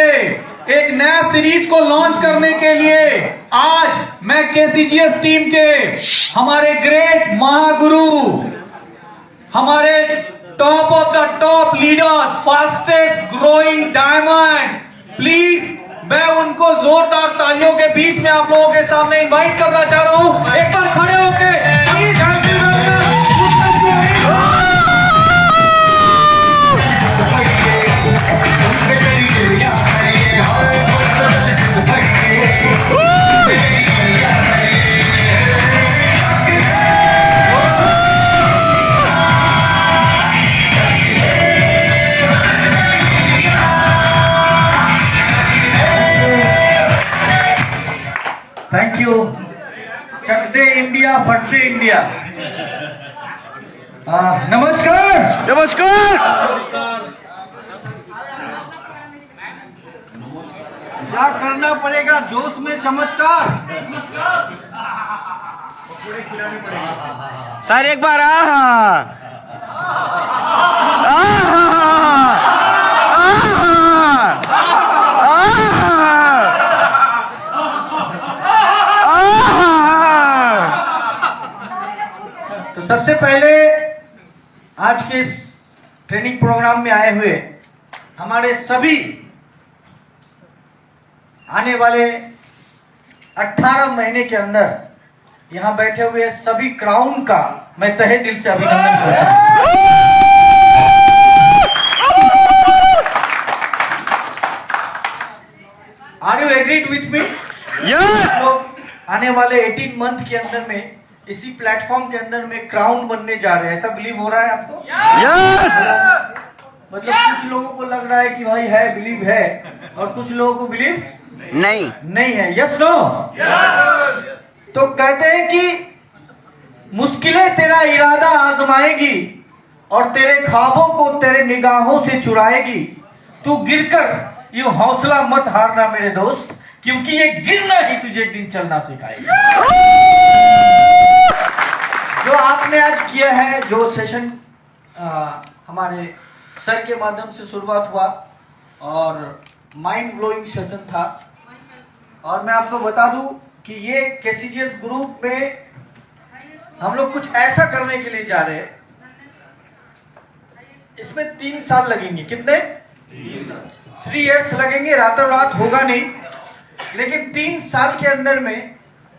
एक नया सीरीज को लॉन्च करने के लिए आज मैं केसीजीएस टीम के हमारे ग्रेट महागुरु, हमारे top of the top leaders, fastest growing diamond, please मैं उनको जोरदार तालियों के बीच में आप लोगों के सामने इनवाइट करना चाह रहा हूं। एक बार खड़े होके please thank you. Chak De India, फट दे इंडिया। नमस्कार नमस्कार। क्या करना पड़ेगा जोश में चमत्कार। सर एक बार तो सबसे पहले आज के इस ट्रेनिंग प्रोग्राम में आए हुए हमारे सभी आने वाले 18 महीने के अंदर यहां बैठे हुए सभी क्राउन का मैं तहे दिल से अभिनंदन करता हूं। Are you agreed with me? Yes. आने वाले 18 मंथ के अंदर में इसी प्लेटफॉर्म के अंदर में क्राउन बनने जा रहे हैं, ऐसा बिलीव हो रहा है आपको? यस। मतलब कुछ लोगों को लग रहा है कि भाई है, बिलीव है, और कुछ लोगों को बिलीव नहीं है। Yes no? तो कहते हैं कि मुश्किलें तेरा इरादा आजमाएगी और तेरे ख्वाबों को तेरे निगाहों से चुराएगी। तू गिरकर ये हौसला मत हारना मेरे दोस्त, क्योंकि ये गिरना ही तुझे एक दिन चलना सिखाएगा। जो आपने आज किया है, जो सेशन हमारे सर के माध्यम से शुरुआत हुआ और माइंड ब्लोइंग सेशन था, और मैं आपको बता दूं कि ये केसीजीएस ग्रुप में हम लोग कुछ ऐसा करने के लिए जा रहे हैं। इसमें 3 साल लगेंगे। कितने? 3 years लगेंगे। रातों रात होगा नहीं, लेकिन 3 साल के अंदर में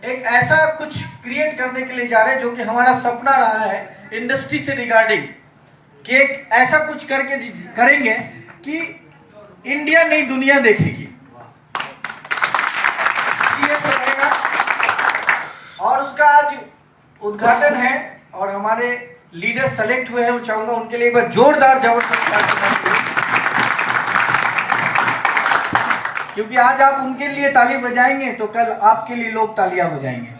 एक ऐसा कुछ क्रिएट करने के लिए जा रहे हैं जो कि हमारा सपना रहा है इंडस्ट्री से रिगार्डिंग, कि एक ऐसा कुछ करके करेंगे कि इंडिया नई दुनिया देखेगी। ये तो रहेगा, और उसका आज उद्घाटन है और हमारे लीडर सेलेक्ट हुए हैं। मैं चाहूंगा उनके लिए एक बार जोरदार जबरदस्त ताली, क्योंकि आज आप उनके लिए ताली बजाएंगे तो कल आपके लिए लोग तालियां बजाएंगे।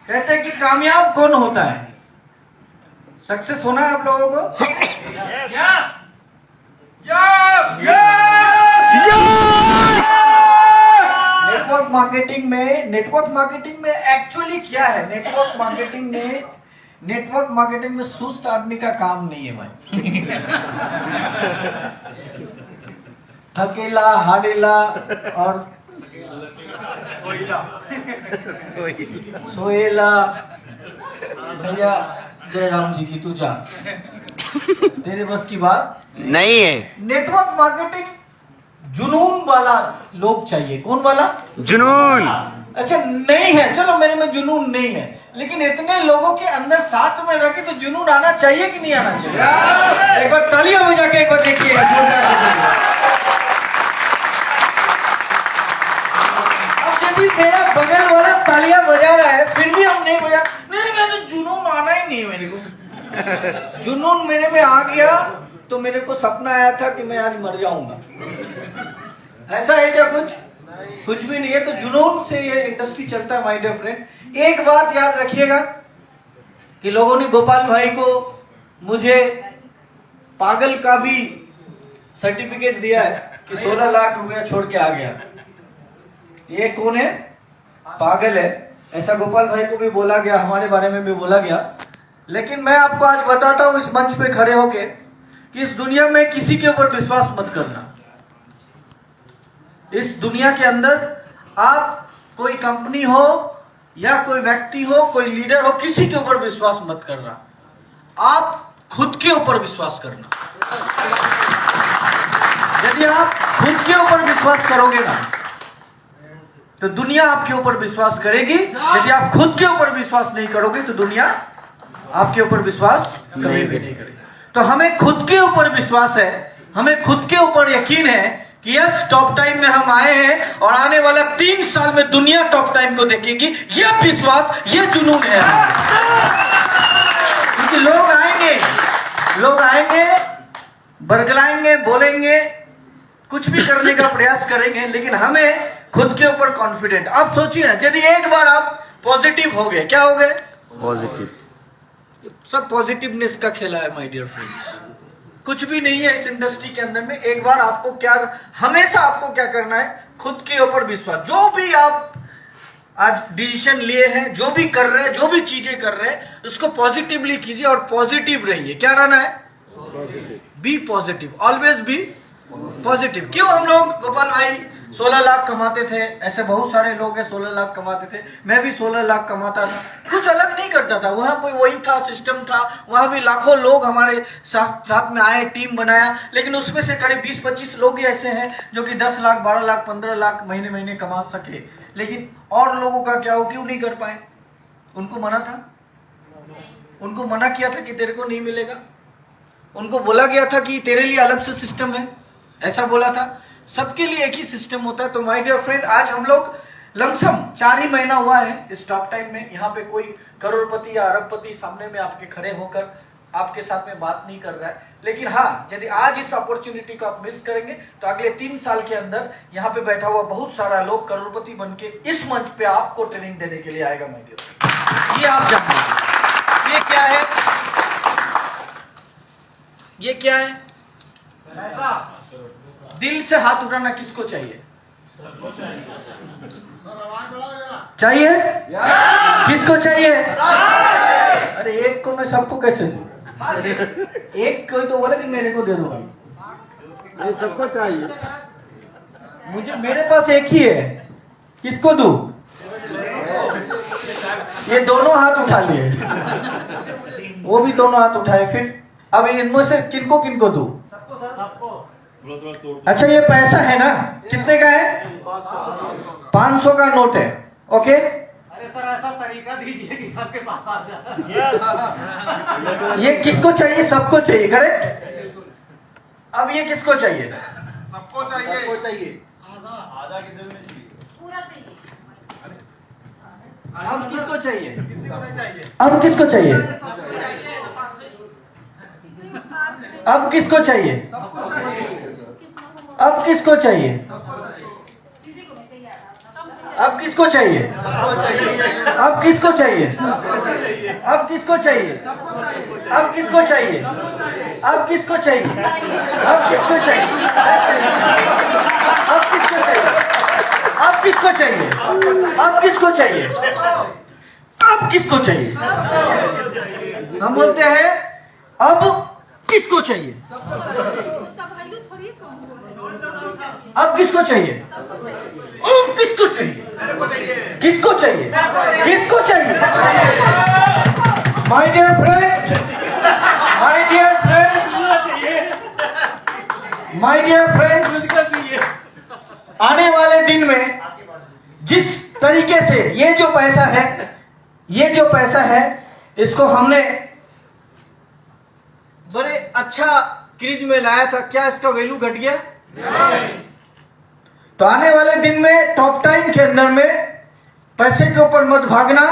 कहते हैं कि कामयाब कौन होता है? सक्सेस होना है आप लोगों को? Yes yes yes. Network marketing में एक्चुअली क्या है? नेटवर्क मार्केटिंग में सुस्त आदमी का काम नहीं है भाई। थकेला, हारेला और सोएला। भैया जयराम जी की तू जा, तेरे बस की बात नहीं है। नेटवर्क मार्केटिंग जुनून वाला लोग चाहिए। कौन वाला? जुनून। अच्छा नहीं है, चलो मेरे में जुनून नहीं है, लेकिन इतने लोगों के अंदर साथ में रखे तो जुनून आना चाहिए कि नहीं आना चाहिए? एक बार तालियां बजा के एक बार देखिए। अब यदि मेरा बगल वाला तालियां बजा रहा है फिर भी हम नहीं बजा, नहीं मैं तो जुनून आना ही नहीं है मेरे को। जुनून मेरे में आ गया तो मेरे को सपना आया था कि मैं आज मर जाऊंगा। ऐसा है क्या? कुछ भी नहीं है। तो जुनून से ये इंडस्ट्री चलता है माय डियर फ्रेंड। एक बात याद रखिएगा कि लोगों ने गोपाल भाई को मुझे पागल का भी सर्टिफिकेट दिया है कि 16 लाख रुपया छोड़ के आ गया। ये कौन है? पागल है। ऐसा गोपाल भाई को भी बोला गया, हमारे बारे में भी बोला गया। लेकिन मैं आपको आज बताता हूं इस मंच पे खड़े होके कि इस दुनिया में किसी के ऊपर विश्वास मत करना। इस दुनिया के अंदर आप कोई कंपनी हो या कोई व्यक्ति हो, कोई लीडर हो, किसी के ऊपर विश्वास मत करना। आप खुद के ऊपर विश्वास करना। यदि आप खुद के ऊपर विश्वास करोगे ना तो दुनिया आपके ऊपर विश्वास करेगी। यदि आप खुद के ऊपर विश्वास नहीं करोगे तो दुनिया आपके ऊपर विश्वास कभी भी नहीं करेगी। तो हमें खुद के ऊपर विश्वास है, हमें खुद के ऊपर यकीन है कि यस, टॉप टाइम में हम आए हैं और आने वाला 3 साल में दुनिया टॉप टाइम को देखेगी। यह विश्वास, यह जुनून है। क्योंकि लोग आएंगे, बरगलाएंगे, बोलेंगे, कुछ भी करने का प्रयास करेंगे, लेकिन हमें खुद के ऊपर कॉन्फिडेंट। आप सोचिए ना, यदि एक बार आप पॉजिटिव हो गए, क्या हो गए? पॉजिटिव। सब पॉजिटिवनेस का खेला है माय डियर फ्रेंड्स। कुछ भी नहीं है इस इंडस्ट्री के अंदर में। एक बार आपको हमेशा आपको क्या करना है? खुद के ऊपर विश्वास। जो भी आप आज डिसीजन लिए हैं, जो भी कर रहे हैं, जो भी चीजें कर रहे हैं, उसको पॉजिटिवली कीजिए और पॉजिटिव रहिए। क्या रहना है? Be positive, always be positive. क्यों हम लोग, गोपाल भाई 16 लाख कमाते थे, ऐसे बहुत सारे लोग हैं 16 लाख कमाते थे, मैं भी 16 लाख कमाता था, कुछ अलग नहीं करता था। वहां पर वही था, सिस्टम था, वहां भी लाखों लोग हमारे साथ में आए, टीम बनाया, लेकिन उसमें से करीब 20-25 लोग ही ऐसे हैं जो कि 10 लाख, 12 लाख, 15 लाख महीने कमा सके। लेकिन और लोगों का क्या हो, क्यों नहीं कर पाए? उनको मना था, उनको मना किया था कि तेरे को नहीं मिलेगा। उनको बोला गया था कि तेरे लिए अलग से सिस्टम है, ऐसा बोला था। सबके लिए एक ही सिस्टम होता है। तो माय डियर फ्रेंड, आज हम लोग लमसम 4 ही महीना हुआ है इस टॉप टाइम में। यहाँ पे कोई करोड़पति या अरबपति सामने में आपके खड़े होकर आपके साथ में बात नहीं कर रहा है। लेकिन हाँ, यदि आज इस अपॉर्चुनिटी को आप मिस करेंगे तो अगले 3 साल के अंदर यहाँ पे बैठा हुआ बहुत सारा लोग करोड़पति बन के इस मंच पे आपको ट्रेनिंग देने के लिए आएगा। माय डियर फ्रेंड, ये आप जानते, ये क्या है? ये क्या है? पैसा। दिल से हाथ उठाना किसको चाहिए? चाहिए? किसको चाहिए? अरे एक को मैं सबको कैसे दूं? एक कोई तो बोले कि मेरे को दे दो भाई, सबको चाहिए। मुझे, मेरे पास एक ही है, किसको दूं? ये दोनों हाथ उठा लिए, वो भी दोनों हाथ उठाए। फिर अब इनमें से किनको किनको दूं? अच्छा, ये पैसा है ना, कितने का है? 500 का नोट है। ओके, अरे सर, ऐसा तरीका दीजिए कि सबके पास आ जाए। ये किसको चाहिए? सबको चाहिए, करेक्ट। अब ये किसको चाहिए? सबको चाहिए, सबको चाहिए। आधा किसी को नहीं चाहिए, पूरा चाहिए। अब किसको चाहिए? किसी को नहीं चाहिए। अब किसको चाहिए? अब किसको चाहिए? अब किसको चाहिए? किसी को नहीं चाहिए। अब किसको चाहिए? अब किसको चाहिए? अब किसको चाहिए? अब किसको चाहिए? अब किसको चाहिए? अब किसको चाहिए? अब किसको चाहिए? अब किसको चाहिए? अब किसको चाहिए? अब किसको चाहिए? हम बोलते हैं अब किसको चाहिए? अब किसको चाहिए? अब किसको चाहिए? किसको चाहिए? किसको चाहिए? My dear friend, my dear friend, my dear friend, आने वाले दिन में जिस तरीके से ये जो पैसा है, ये जो पैसा है, इसको हमने बड़े अच्छा क्रीज में लाया था। क्या इसका वैल्यू घट गया? तो आने वाले दिन में टॉप टाइम के अंदर में पैसे के ऊपर मत भागना।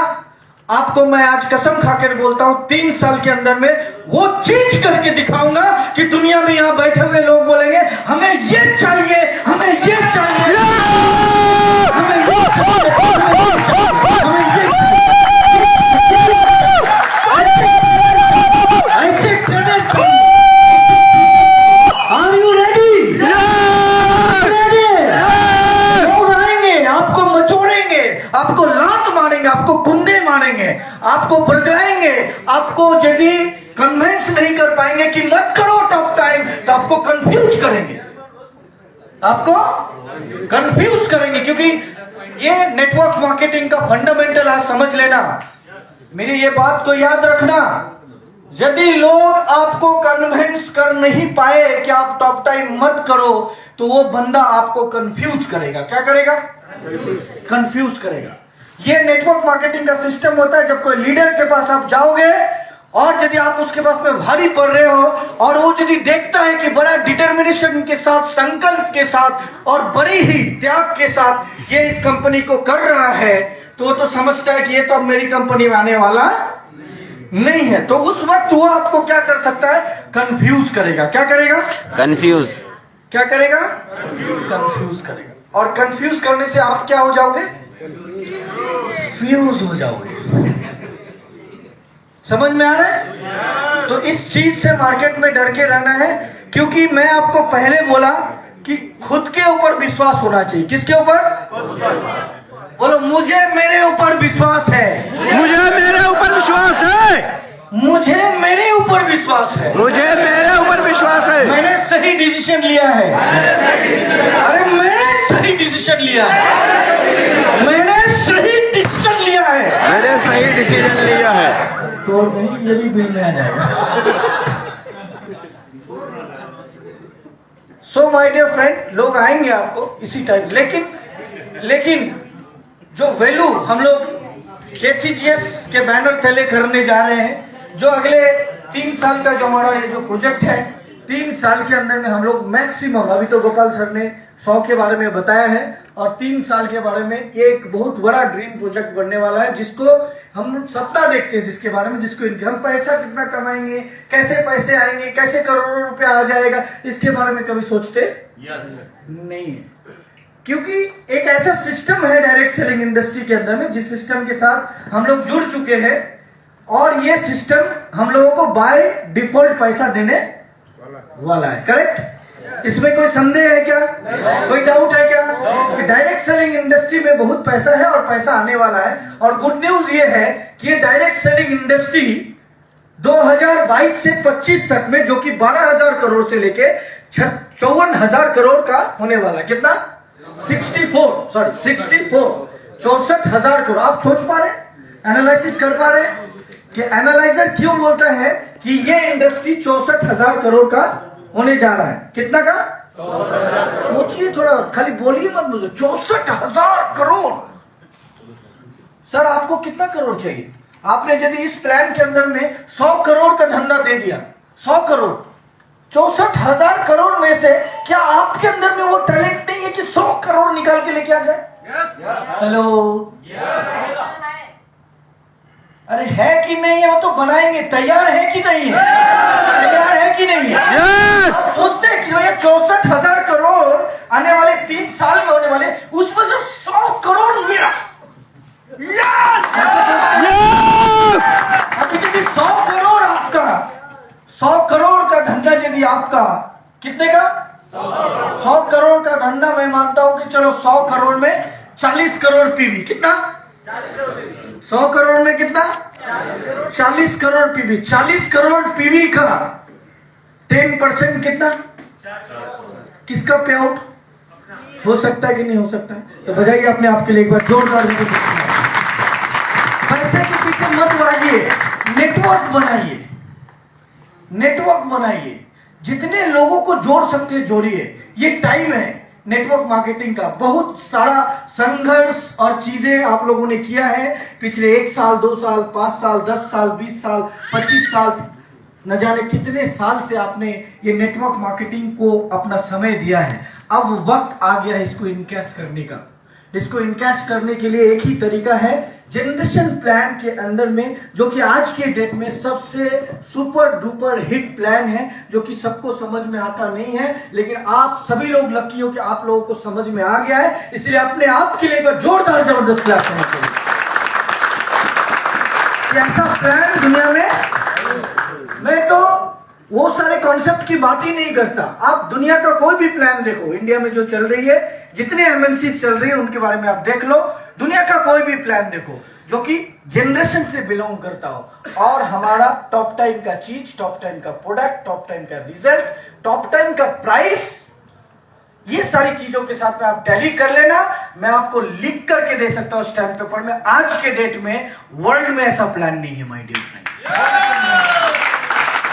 आपको मैं आज कसम खाकर बोलता हूं, 3 साल के अंदर में वो चीज करके दिखाऊंगा कि दुनिया में यहां बैठे हुए लोग बोलेंगे हमें ये चाहिए, हमें ये चाहिए, हमें ये ऐसे करने चाहिए। Are you ready? Ready? लोग आएंगे, आपको मचोड़ेंगे, आपको लात मारेंगे, आपको कुंदे मारेंगे, आपको बरगलाएंगे, आपको यदि कन्विंस नहीं कर पाएंगे कि मत करो टॉप टाइम, करेंगे, आपको कंफ्यूज करेंगे, क्योंकि ये नेटवर्क मार्केटिंग का फंडामेंटल आज समझ लेना। मेरी ये बात को याद रखना, यदि लोग आपको कन्विंस कर नहीं पाए कि आप टॉप टाइम मत करो, तो वो बंदा आपको कंफ्यूज करेगा। क्या करेगा? कंफ्यूज करेगा। ये नेटवर्क मार्केटिंग का सिस्टम होता है। जब कोई लीडर के पास आप जाओगे और यदि आप उसके पास में भारी पड़ रहे हो और वो यदि देखता है कि बड़ा डिटर्मिनेशन के साथ, संकल्प के साथ और बड़ी ही त्याग के साथ ये इस कंपनी को कर रहा है, तो वो तो समझता है कि ये तो अब मेरी कंपनी में आने वाला नहीं है। तो उस वक्त वो आपको क्या कर सकता है? कंफ्यूज करेगा। क्या करेगा? कंफ्यूज। क्या करेगा? कंफ्यूज करेगा। और कंफ्यूज करने से आप क्या हो जाओगे? फ्यूज हो जाओगे। समझ में आ रहा है? तो इस चीज से मार्केट में डर के रहना है, क्योंकि मैं आपको पहले बोला कि खुद के ऊपर विश्वास होना चाहिए। किसके ऊपर? बोलो, मुझे मेरे ऊपर विश्वास है। मुझे मेरे ऊपर विश्वास है। मुझे मेरे ऊपर विश्वास है। मुझे मेरे ऊपर विश्वास है। मैंने सही डिसीजन लिया है। अरे मैंने सही डिसीजन लिया है। मैंने सही डिसीजन लिया है। मैंने सही डिसीजन लिया है। तो नहीं, ये भी बिल में आ जाएगा। सो माय डियर फ्रेंड, लोग आएंगे आपको इसी टाइप, लेकिन जो वैल्यू हम लोग केसीजीएस के बैनर तले करने जा रहे हैं, जो अगले 3 साल का जो हमारा ये जो प्रोजेक्ट है, 3 साल के अंदर में हम लोग मैक्सिमम, अभी तो गोपाल सर ने 100 के बारे में बताया है, और 3 साल के बारे में ये एक बहुत बड़ा ड्रीम प्रोजेक्ट बनने वाला है, जिसको हम सपना देखते हैं, जिसके बारे में, जिसको हम पैसा कितना कमाएंगे, कैसे पैसे आएंगे, कैसे करोड़ों रुपया आ जाएगा, इसके बारे में कभी सोचते नहीं है। क्योंकि एक ऐसा सिस्टम है डायरेक्ट सेलिंग इंडस्ट्री के अंदर में, जिस सिस्टम के साथ हम लोग जुड़ चुके हैं, और ये सिस्टम हम लोगों को बाय डिफॉल्ट पैसा देने वाला है। करेक्ट? इसमें कोई संदेह है क्या? कोई डाउट है क्या कि डायरेक्ट सेलिंग इंडस्ट्री में बहुत पैसा है और पैसा आने वाला है? और गुड न्यूज ये है कि ये डायरेक्ट सेलिंग इंडस्ट्री 2022 से 25 तक में, जो कि 12,000 करोड़ से लेके 54,000 करोड़ का होने वाला है। कितना? 64,000 करोड़। आप सोच पा रहे, एनालिसिस कर पा रहे कि एनालाइजर क्यों बोलता है कि ये इंडस्ट्री 64,000 करोड़ का होने जा रहा है? कितना का? सोचिए थोड़ा, खाली बोलिए मत, मुझे 64,000 करोड़। सर आपको कितना करोड़ चाहिए? आपने यदि इस प्लान के अंदर में 100 करोड़ का धंधा दे दिया, 100 करोड़, 64,000 करोड़ में से क्या आपके अंदर में वो टैलेंट नहीं है कि 100 करोड़ निकाल के लेके आ जाए? हेलो, अरे है कि नहीं है? वो तो बनाएंगे। तैयार है कि नहीं है? तैयार है कि नहीं है? यस। सोचते हैं कि ये 64,000 करोड़ आने वाले 3 साल में होने वाले, उसमें से 100 करोड़ मेरा। यस। अभी यदि 100 करोड़ आपका, 100 करोड़ का धंधा यदि आपका, कितने का? 100 करोड़ का धंधा, मैं मानता हूं कि चलो 100 करोड़ में 40 करोड़ पीवी। कितना? 100 करोड़ में कितना? 40 करोड़ पीवी। 40 करोड़ पीवी का 10% कितना? किसका पे आउट हो सकता है कि नहीं हो सकता है? तो बजाइए अपने आप के लिए एक बार जोरदार पैसे के पीछे मत भागिए, नेटवर्क बनाइए। नेटवर्क बनाइए, जितने लोगों को जोड़ सकते हैं जोड़िए। ये टाइम है नेटवर्क मार्केटिंग का। बहुत सारा संघर्ष और चीजें आप लोगों ने किया है पिछले 1 साल, 2 साल, 5 साल, 10 साल, 20 साल, 25 साल, न जाने कितने साल से आपने ये नेटवर्क मार्केटिंग को अपना समय दिया है। अब वक्त आ गया है इसको इनकैश करने का। इसको इनकैश करने के लिए एक ही तरीका है, जनरेशन प्लान के अंदर में, जो कि आज के डेट में सबसे सुपर डुपर हिट प्लान है, जो कि सबको समझ में आता नहीं है, लेकिन आप सभी लोग लकी हो कि आप लोगों को समझ में आ गया है। इसलिए अपने आप के लिए एक जोरदार जबरदस्त क्लास करना चाहिए। ऐसा प्लान दुनिया में नहीं, तो वो सारे कॉन्सेप्ट की बात ही नहीं करता। आप दुनिया का कोई भी प्लान देखो, इंडिया में जो चल रही है, जितने एमएनसी चल रही है उनके बारे में आप देख लो, दुनिया का कोई भी प्लान देखो जो कि जनरेशन से बिलोंग करता हो। और हमारा टॉप टाइम का चीज, टॉप टाइम का प्रोडक्ट, टॉप टाइम का रिजल्ट, टॉप टाइम का प्राइस, ये सारी चीजों के साथ में आप टैली कर लेना। मैं आपको लिख करके दे सकता हूं स्टैम्प पेपर में। आज के डेट में वर्ल्ड में ऐसा प्लान नहीं है माय डियर फ्रेंड।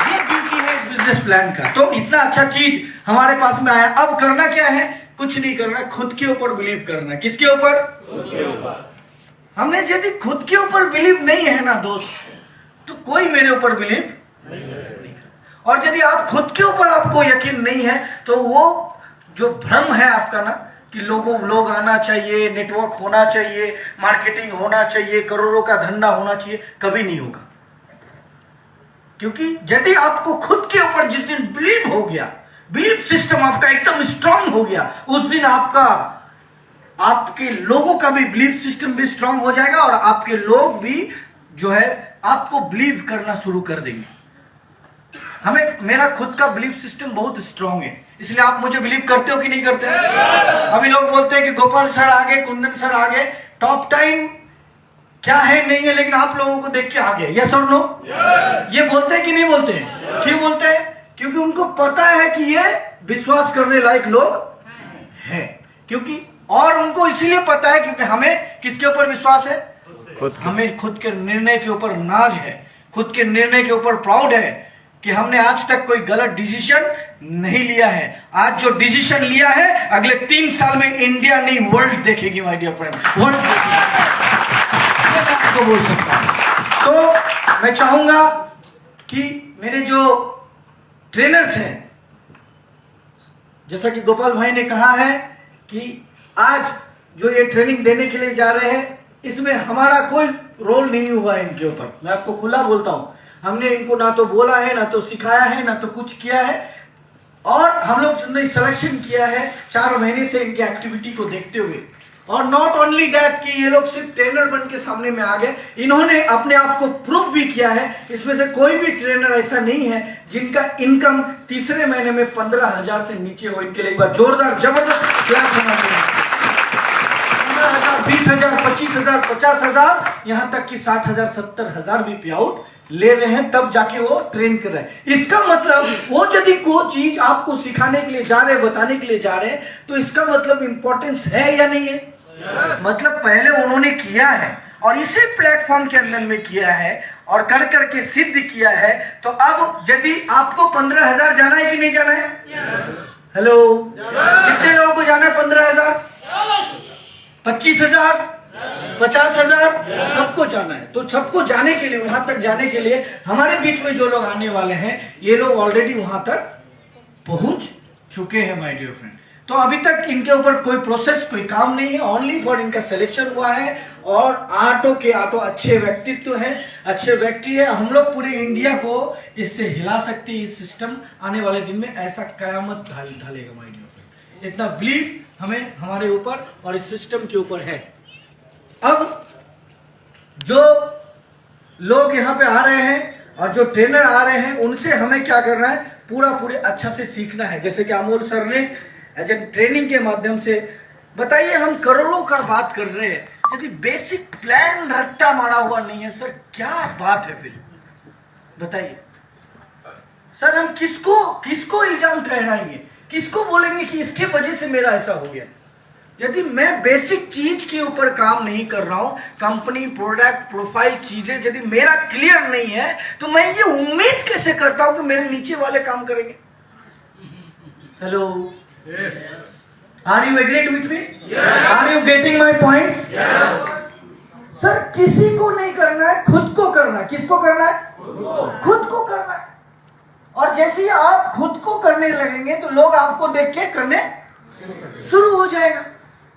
ये ब्यूटी है बिजनेस प्लान का। तो इतना अच्छा चीज हमारे पास में आया। अब करना क्या है? कुछ नहीं करना, खुद के ऊपर बिलीव करना। किसके ऊपर? खुद के ऊपर। हमने यदि खुद के ऊपर बिलीव नहीं है ना दोस्त, तो कोई मेरे ऊपर बिलीव नहीं। और यदि आप खुद के ऊपर आपको यकीन नहीं है, तो वो जो भ्रम है आपका ना कि लोग आना चाहिए, नेटवर्क होना चाहिए, मार्केटिंग होना चाहिए, करोड़ों का धंधा होना चाहिए, कभी नहीं होगा। क्योंकि यदि आपको खुद के ऊपर जिस दिन बिलीव हो गया, बिलीव सिस्टम आपका एकदम स्ट्रांग हो गया, उस दिन आपके लोगों का भी बिलीव सिस्टम भी स्ट्रांग हो जाएगा और आपके लोग भी जो है आपको बिलीव करना शुरू कर देंगे। मेरा खुद का बिलीव सिस्टम बहुत स्ट्रांग है, इसलिए आप मुझे बिलीव करते हो कि नहीं करते? अभी लोग बोलते हैं कि गोपाल सर आगे, कुंदन सर आगे, टॉप टाइम क्या है नहीं है, लेकिन आप लोगों को देख के आगे। यस और नो? ये बोलते हैं कि नहीं बोलते हैं? क्यों बोलते हैं? क्योंकि उनको पता है कि ये विश्वास करने लायक लोग हैं। क्योंकि और उनको इसीलिए पता है क्योंकि हमें किसके ऊपर विश्वास है? हमें खुद के निर्णय के ऊपर नाज है, खुद के निर्णय के ऊपर प्राउड है कि हमने आज तक कोई गलत डिसीजन नहीं लिया है। आज जो डिसीजन लिया है, अगले 3 साल में इंडिया नहीं वर्ल्ड देखेगी माय डियर फ्रेंड, वर्ल्ड आपको बोल सकता हूं। तो मैं चाहूंगा कि मेरे जो ट्रेनर्स हैं, जैसा कि गोपाल भाई ने कहा है कि आज जो ये ट्रेनिंग देने के लिए जा रहे हैं, इसमें हमारा कोई रोल नहीं हुआ है इनके ऊपर। मैं आपको खुला बोलता हूं, हमने इनको ना तो बोला है, ना तो सिखाया है, ना तो कुछ किया है। और हम लोग ने सिलेक्शन किया है 4 महीने से इनकी एक्टिविटी को देखते हुए। और नॉट ओनली दैट कि ये लोग सिर्फ ट्रेनर बन के सामने में आ गए, इन्होंने अपने आप को प्रूव भी किया है। इसमें से कोई भी ट्रेनर ऐसा नहीं है जिनका इनकम तीसरे महीने में 15,000 से नीचे हो। इनके लिए एक बार जोरदार जबरदस्त क्लैप होना चाहिए। 15,000, 20,000, 25,000, 50,000, यहां तक कि 60,000, 70,000 भी पे आउट ले रहे हैं, तब जाके वो ट्रेन कर रहे हैं। इसका मतलब वो यदि कोई चीज आपको सिखाने के लिए जा रहे हैं, बताने के लिए जा रहे हैं, तो इसका मतलब इंपॉर्टेंस है या नहीं है? मतलब पहले उन्होंने किया है और इसी प्लेटफॉर्म के अंदर में किया है और कर करके सिद्ध किया है। तो अब यदि आपको 15,000 जाना है कि नहीं जाना है? हेलो, कितने लोगों को जाना है? 15,000, 25,000, 50,000, सबको जाना है। तो सबको जाने के लिए, वहां तक जाने के लिए हमारे बीच में जो लोग आने वाले हैं, ये लोग ऑलरेडी वहां तक पहुंच चुके हैं माय डियर फ्रेंड। तो अभी तक इनके ऊपर कोई प्रोसेस, कोई काम नहीं है, ओनली फॉर इनका सिलेक्शन हुआ है। और आटो अच्छे व्यक्तित्व हैं, अच्छे व्यक्ति है। हम लोग पूरे इंडिया को इससे हिला सकते हैं। इस सिस्टम आने वाले दिन में ऐसा कयामत ढालेगा माय डियर फ्रेंड। इतना बिलीव हमें हमारे ऊपर और इस सिस्टम के ऊपर है। अब जो लोग यहाँ पे आ रहे हैं और जो ट्रेनर आ रहे हैं, उनसे हमें क्या करना है? पूरे अच्छा से सीखना है। जैसे कि अमोल सर ने एज ए ट्रेनिंग के माध्यम से बताइए, हम करोड़ों का बात कर रहे हैं, यदि बेसिक प्लान रट्टा मारा हुआ नहीं है सर, क्या बात है फिर? बताइए सर, हम किसको इल्जाम ठहराएंगे? किसको बोलेंगे कि इसके वजह से मेरा ऐसा हो गया? यदि मैं बेसिक चीज के ऊपर काम नहीं कर रहा हूं, कंपनी, प्रोडक्ट, प्रोफाइल, चीजें यदि मेरा क्लियर नहीं है, तो मैं ये उम्मीद कैसे करता हूं कि मेरे नीचे वाले काम करेंगे? Hello, are you agreed with me? Are you getting my points? Sir, किसी को नहीं करना है, खुद को करना है। किसको करना है? खुद को करना है। और जैसे ही आप खुद को करने लगेंगे तो लोग आपको देख के करने शुरू हो जाएगा।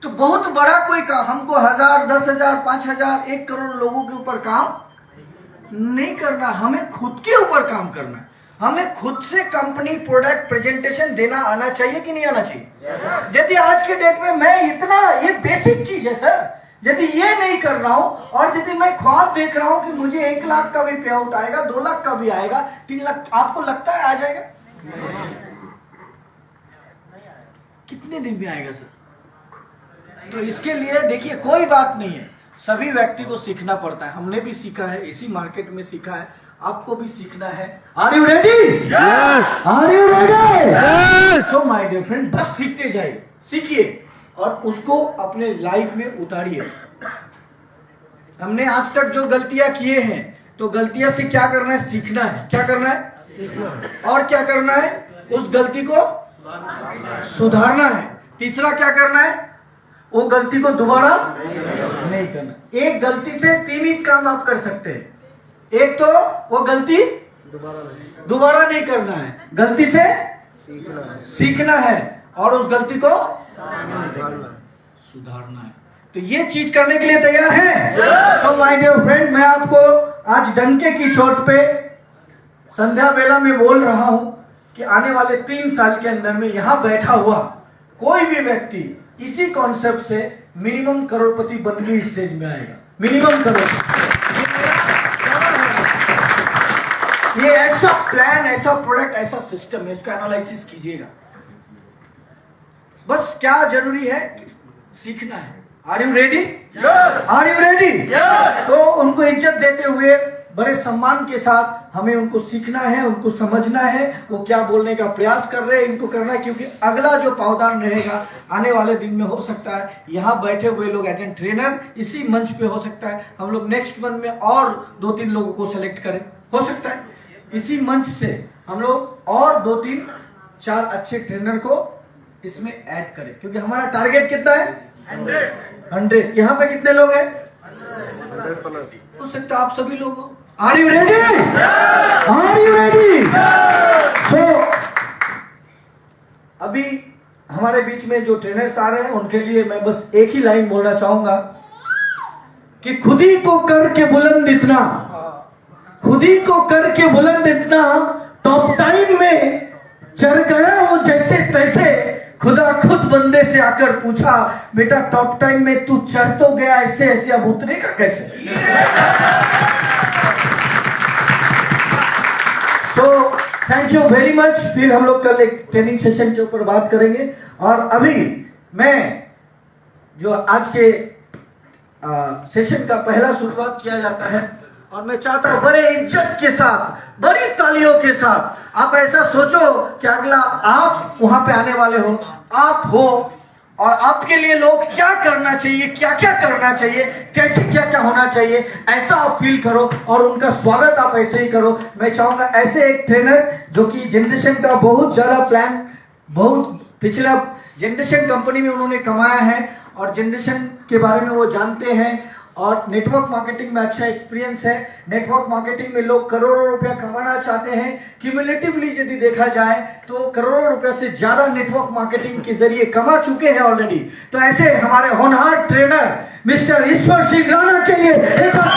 तो बहुत बड़ा कोई काम, हमको 1,000, 10,000, 5,000, 1 करोड़ लोगों के ऊपर काम नहीं करना, हमें खुद के ऊपर काम करना है। हमें खुद से कंपनी, प्रोडक्ट, प्रेजेंटेशन देना आना चाहिए कि नहीं आना चाहिए? यदि आज के डेट में मैं इतना, ये बेसिक चीज है सर, यदि ये नहीं कर रहा हूं और यदि मैं ख्वाब देख रहा हूं कि मुझे 1 लाख का भी पे आउट आएगा, 2 लाख का भी आएगा, 3 लाख, आपको लगता है आ जाएगा? कितने दिन में आएगा सर? तो इसके लिए देखिए कोई बात नहीं है, सभी व्यक्ति को सीखना पड़ता है। हमने भी सीखा है, इसी मार्केट में सीखा है, आपको भी सीखना है। Are you ready? Yes are you ready? Yes so my dear friend, बस सीखते जाइए, सीखिए और उसको अपने लाइफ में उतारिए। हमने आज तक जो गलतियां किए हैं, तो गलतियां से क्या करना है? सीखना है। क्या करना है? सीखना। और क्या करना है? उस गलती को सुधारना है। तीसरा क्या करना है? वो गलती को दोबारा नहीं करना। एक गलती से 3 ही काम आप कर सकते हैं। एक तो वो गलती दोबारा नहीं करना है, गलती से सीखना है और उस गलती को सुधारना है। तो ये चीज करने के लिए तैयार है? तो माय डियर फ्रेंड, मैं आपको आज डंके की चोट पे संध्या बेला में बोल रहा हूं कि आने वाले 3 साल के अंदर में यहां बैठा हुआ कोई भी व्यक्ति इसी कॉन्सेप्ट से मिनिमम करोड़पति बन के स्टेज में आएगा। मिनिमम करोड़पति। ये ऐसा प्लान, ऐसा प्रोडक्ट, ऐसा सिस्टम है, इसका एनालिसिस कीजिएगा। बस क्या जरूरी है? सीखना है। Are you ready? Are you ready? तो उनको इज्जत देते हुए बड़े सम्मान के साथ हमें उनको सीखना है, उनको समझना है, वो क्या बोलने का प्रयास कर रहे हैं, इनको करना है। क्योंकि अगला जो पावदान रहेगा आने वाले दिन में, हो सकता है यहाँ बैठे हुए लोग एज एन ट्रेनर इसी मंच पे, हो सकता है हम लोग नेक्स्ट मंथ में और 2-3 लोगों को सेलेक्ट करें। हो सकता है इसी मंच से हम लोग और 2-3-4 अच्छे ट्रेनर को इसमें ऐड करें। क्योंकि हमारा टारगेट कितना है? 100। यहाँ पे कितने लोग हैं? 100+। हो सकता है आप सभी लोग हो। Are you ready? Are you ready? So अभी हमारे बीच में जो ट्रेनर्स आ रहे हैं उनके लिए मैं बस एक ही लाइन बोलना चाहूंगा कि खुद ही को करके बुलंद इतना, खुद ही को करके बुलंद इतना, टॉप टाइम में चढ़ गया वो जैसे तैसे। खुदा खुद बंदे से आकर पूछा, बेटा टॉप टाइम में तू चढ़ तो गया ऐसे ऐसे, अब उतरेगा कैसे? तो थैंक यू वेरी मच। फिर हम लोग कल एक ट्रेनिंग सेशन के ऊपर बात करेंगे। और अभी मैं जो आज के सेशन का पहला शुरुआत किया जाता है, और मैं चाहता हूं बड़े इज्जत के साथ, बड़ी तालियों के साथ, आप ऐसा सोचो कि अगला आप वहां पे आने वाले हो, आप हो, और आपके लिए लोग क्या करना चाहिए, क्या क्या करना चाहिए, कैसे क्या क्या होना चाहिए, ऐसा आप फील करो और उनका स्वागत आप ऐसे ही करो। मैं चाहूंगा ऐसे एक ट्रेनर जो कि जनरेशन का बहुत ज्यादा प्लान, बहुत पिछला जनरेशन कंपनी में उन्होंने कमाया है और जनरेशन के बारे में वो जानते हैं और नेटवर्क मार्केटिंग में अच्छा एक्सपीरियंस है। नेटवर्क मार्केटिंग में लोग करोड़ों रुपया कमाना चाहते हैं। क्यूमुलेटिवली यदि देखा जाए तो करोड़ों रुपया से ज्यादा नेटवर्क मार्केटिंग के जरिए कमा चुके हैं ऑलरेडी। तो ऐसे हमारे होनहार ट्रेनर मिस्टर ईश्वर सिंह राणा के लिए एक बार